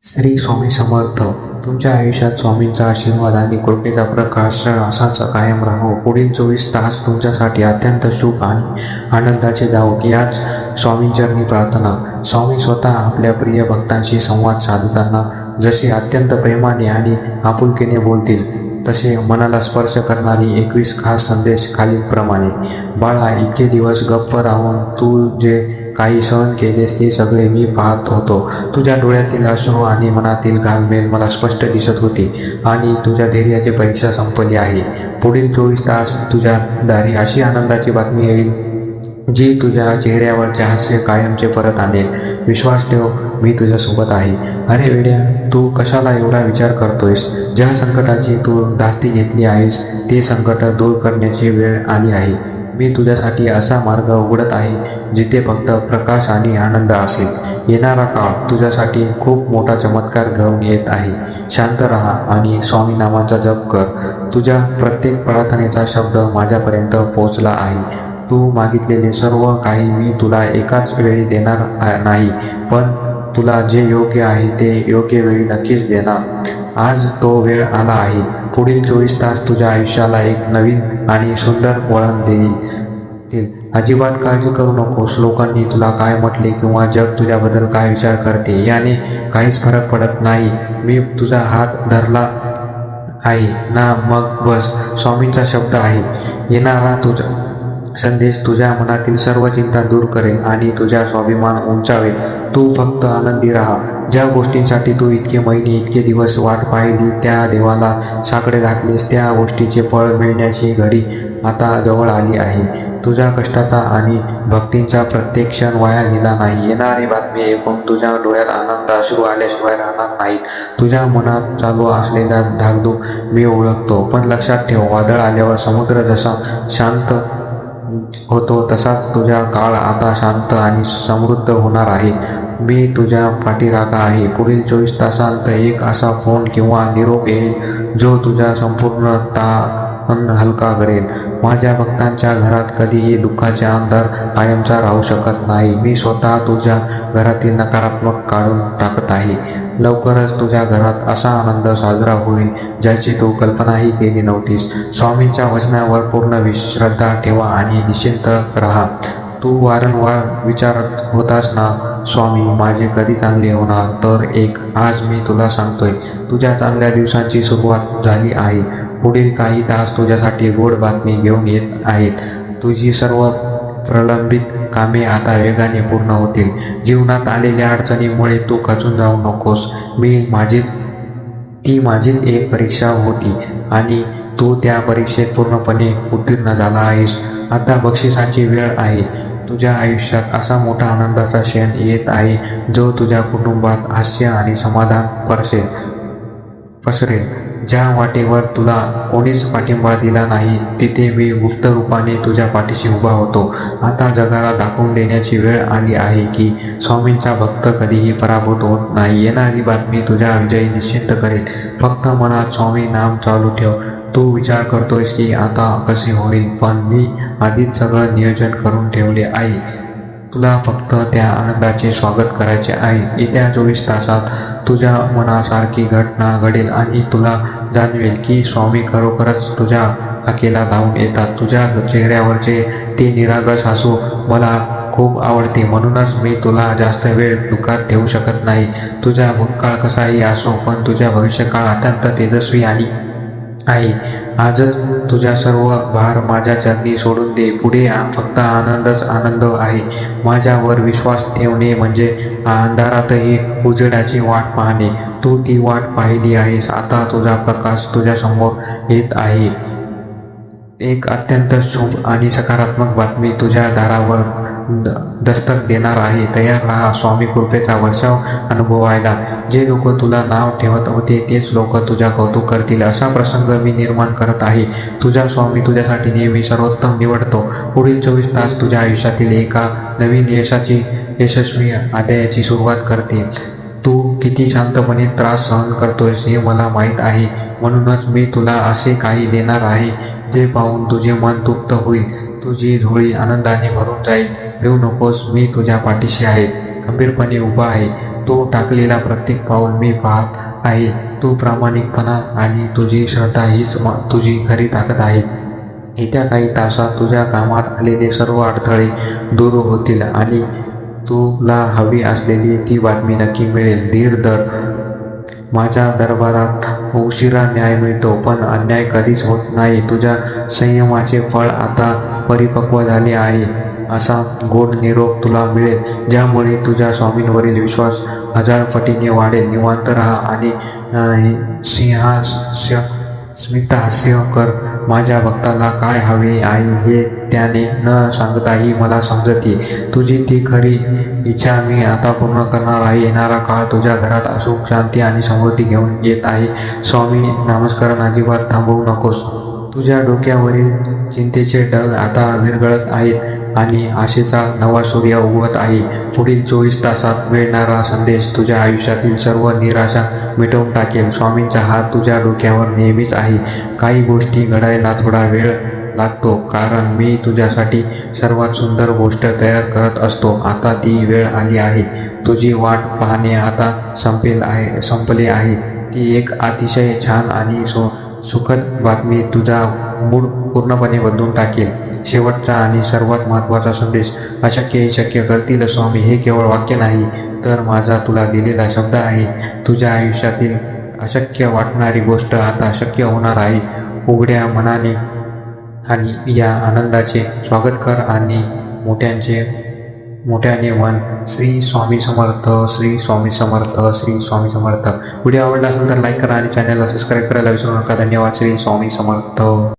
श्री स्वामी समर्थ. तुमच्या आयुष्यात स्वामींचा आशीर्वाद आणि कृपेचा प्रकाश असाच कायम राहो. पुढील 24 तास तुमच्यासाठी अत्यंत शुभ आणि आनंदाचे जावोत, याच स्वामींचरणी प्रार्थना. स्वामी स्वतः आपल्या प्रिय भक्तांशी संवाद साधताना जसे अत्यंत प्रेमाने आणि आपुलकीने बोलतील, तसे मनाला स्पर्श करणारी 21 खास संदेश खालीलप्रमाणे. बाळा, इतके दिवस गप्प राहून तू जे काही सहन केलेस ते सगळे मी पाहत होतो. तुझ्या डोळ्यातील अश्रू आणि मनातील घालमेल मला स्पष्ट दिसत होती आणि तुझ्या धैर्याची परीक्षा संपली आहे. पुढील 24 तास तुझ्या दारी अशी आनंदाची बातमी येईल जी तुझ्या चेहऱ्यावरचे हास्य कायमचे परत आणेल. विश्वास ठेव, मी तुझ्यासोबत आहे. अरे वेड्या, तू कशाला एवढा विचार करतोयस? ज्या संकटाची तू धास्ती घेतली आहेस ते संकट दूर करण्याची वेळ आली आहे. मी तुझ्यासाठी असा मार्ग उघडत आहे जिथे फक्त प्रकाश आणि आनंद असेल. येणारा काळ तुझ्यासाठी खूप मोठा चमत्कार घेऊन येत आहे. शांत राहा आणि स्वामी नामाचा जप कर. तुझ्या प्रत्येक प्रार्थनेचा शब्द माझ्यापर्यंत पोहोचला आहे. तू मागितलेले सर्व काही मी तुला एकाच वेळी देणार नाही, पण तुला जे योग्य आहे ते योग्य वेळी नक्कीच देणार. आज तो वेळ आला आहे. पुढील 24 तास तुझ्या आयुष्याला एक नवीन आणि सुंदर वळण देईल. अजिबात काळजी करू नकोस. लोकांनी तुला काय म्हटले किंवा जग तुझ्याबद्दल काय विचार करते याने काहीच फरक पडत नाही. मी तुझा हात धरला आहे ना, मग बस. स्वामींचा शब्द आहे. येणारा तुझा संदेश तुझ्या मनातील सर्व चिंता दूर करेल आणि तुझा स्वाभिमान उंचावेल. तू फक्त आनंदी राहा. ज्या गोष्टींसाठी तू इतके महिने इतके दिवस वाट पाहिली, त्या देवाला साकडे घातलेस, त्या गोष्टीचे फळ मिळण्याची घडी आता जवळ आली आहे. तुझ्या कष्टाचा आणि भक्तींचा प्रत्येक क्षण वाया गेला नाही. येणारी बातमी ऐकून तुझ्या डोळ्यात आनंद अश्रू आल्याशिवाय राहणार नाहीत. तुझ्या मनात चालू असलेला धाकधूक मी ओळखतो, पण लक्षात ठेव, वादळ आल्यावर समुद्र जसा शांत होतो तसाच तुझा काळ आता शांत आणि समृद्ध होणार आहे. मी तुझ्या पाठीराखा आहे. पुढील 24 तासांत एक असा फोन किंवा निरोप येईल जो तुझा संपूर्ण ताण हलका करेल. माझ्या भक्तांच्या घरात कधीही दुःखाचा अंधार कायमचा राहू शकत नाही. मी स्वतः तुझ्या घरातील नकारात्मक काढून टाकत आहे. लवकरच तुझ्या घरात असा आनंद साजरा होईल ज्याची तू कल्पनाही केली नव्हतीस. स्वामींच्या वचनावर पूर्ण श्रद्धा ठेवा आणि निश्चिंत राहा. तू वारंवार विचारत होतास ना, स्वामी माझे कधी चांगले होणार? तर आज मी तुला सांगतोय, तुझ्या चांगल्या दिवसांची सुरुवात झाली आहे. पुढील काही तास तुझ्यासाठी गोड बातमी घेऊन येत आहेत. तुझी सर्व प्रलंबित कामे आता वेगाने पूर्ण होतील. जीवनात आलेल्या अडचणीमुळे तू खचून जाऊ नकोस. ती माझीच एक परीक्षा होती आणि तू त्या परीक्षेत पूर्णपणे उत्तीर्ण झाला आहेस. आता बक्षिसाची वेळ आहे. तुझ्या आयुष्यात असा मोठा आनंदाचा क्षण येत आहे जो तुझ्या कुटुंबात हास्य आणि समाधान पसरेल. ज्या वाटेवर तुला कोणीच पाठिंबा दिला नाही तिथे मी गुप्त रूपाने तुझ्या पाठीशी उभा होतो. आता जगाला दाखवून देण्याची वेळ आली आहे की स्वामींचा भक्त कधीही पराभूत होत नाही. येणारी बातमी तुझ्या विजयी निश्चिंत करेल. फक्त मनात स्वामी नाम चालू ठेव. तू विचार करतोयस की आता कसे होईल, पण मी आधीच सगळं नियोजन करून ठेवले आहे. तुला फक्त त्या आनंदाचे स्वागत करायचे आहे. येत्या 24 तासात तुझ्या मनासारखी घटना घडेल आणि तुला जाणवेल की स्वामी खरोखरच तुझ्या हाकेला धावून येतात. तुझ्या चेहऱ्यावरचे ते निरागस हसू मला खूप आवडते, म्हणूनच मी तुला जास्त वेळ दुःखात ठेवू शकत नाही. तुझा भूतकाळ कसाही असो, पण तुझ्या भविष्यकाळ अत्यंत तेजस्वी आहे. आजच तुझ्या सर्व भार माझ्या चरणी सोडून दे. पुढे फक्त आनंदच आनंद आहे. माझ्यावर विश्वास ठेवणे म्हणजे अंधारातही उजेडाची वाट पाहणे. तू ती वाट पाहिली आहेस. आता तुझा प्रकाश तुझ्या समोर येत आहे. एक अत्यंत शुभ आणि सकारात्मक बातमी तुझ्या दारावर दस्तक देणार आहे. तयार राहा स्वामी कृपेचा वर्षाव अनुभवायला. जे लोक तुला नाव ठेवत होते तेच लोक तुझ्या कौतुक करतील असा प्रसंग मी निर्माण करत आहे. तुझा स्वामी तुझ्यासाठी नेहमी सर्वोत्तम निवडतो. पुढील 24 तास तुझ्या आयुष्यातील एका नवीन यशस्वी अध्यायाची सुरुवात करतील. तू किती शांतपणे त्रास सहन करतोयस हे मला माहीत आहे. म्हणूनच मी तुला असे काही देणार आहे जे पाहून तुझे मन तृप्त होईल. तुझी झोळी आनंदाने भरून जाईल. भिवू नकोस, मी तुझ्या पाठीशी आहे, खंबीरपणे उभा आहे. तू टाकलेला प्रत्येक पाऊल मी पाहत आहे. तू प्रामाणिकपणा आणि तुझी श्रद्धा हीच तुझी खरी ताकद आहे. येत्या काही तासात तुझ्या कामात आलेले सर्व अडथळे दूर होतील आणि तुला हवी असलेली ती बातमी नक्की मिळेल. धीर धर. माझ्या दरबारात उशिरा न्याय मिळतो, पण अन्याय कधीच होत नाही. तुझ्या संयमाचे फळ आता परिपक्व झाले आहे, असा गोड निरोप तुला मिळेल, ज्यामुळे तुझ्या स्वामींवरील विश्वास 1000 पटीने वाढेल. निवांत राहा आणि स्मितहास्य कर. माझ्या भक्ताला काय हवे आहे हे त्याने न सांगताही मला समजते. तुझी ती खरी इच्छा मी आता पूर्ण करणार आहे. येणारा काळ तुझ्या घरात सुख, शांती आणि समृद्धी घेऊन येत आहे. स्वामी नामस्मरण अजिबात थांबवू नकोस. तुझ्या डोक्यावरील चिंतेचे ढग आता विरघळत आहेत आणि आशेचा नवा सूर्य उगवत आहे. पुढील 24 तासात मिळणारा संदेश तुझ्या आयुष्यातील सर्व निराशा मिटवून टाकेल. स्वामींचा हात तुझ्या डोक्यावर नेहमीच आहे. काही गोष्टी घडायला थोडा वेळ लागतो, कारण मी तुझ्यासाठी सर्वात सुंदर गोष्ट तयार करत असतो. आता ती वेळ आली आहे. तुझी वाट पाहणे आता संपले आहे. ती एक अतिशय छान आणि सुखद बातमी तुझा मूड पूर्णपणे बदलून टाकेल. शेवटचा आणि सर्वात महत्त्वाचा संदेश. अशक्य हे शक्य करतील स्वामी. हे केवळ वाक्य नाही, तर माझा तुला दिलेला शब्द आहे. तुझ्या आयुष्यातील अशक्य वाटणारी गोष्ट आता शक्य होणार आहे. उघड्या मनाने आणि या आनंदाचे स्वागत कर आणि मोठ्याने म्हण, श्री स्वामी समर्थ, श्री स्वामी समर्थ, श्री स्वामी समर्थ. व्हिडिओ आवडला असेल तर लाईक करा आणि चॅनलला सबस्क्राईब करायला विसरू नका. धन्यवाद. श्री स्वामी समर्थ.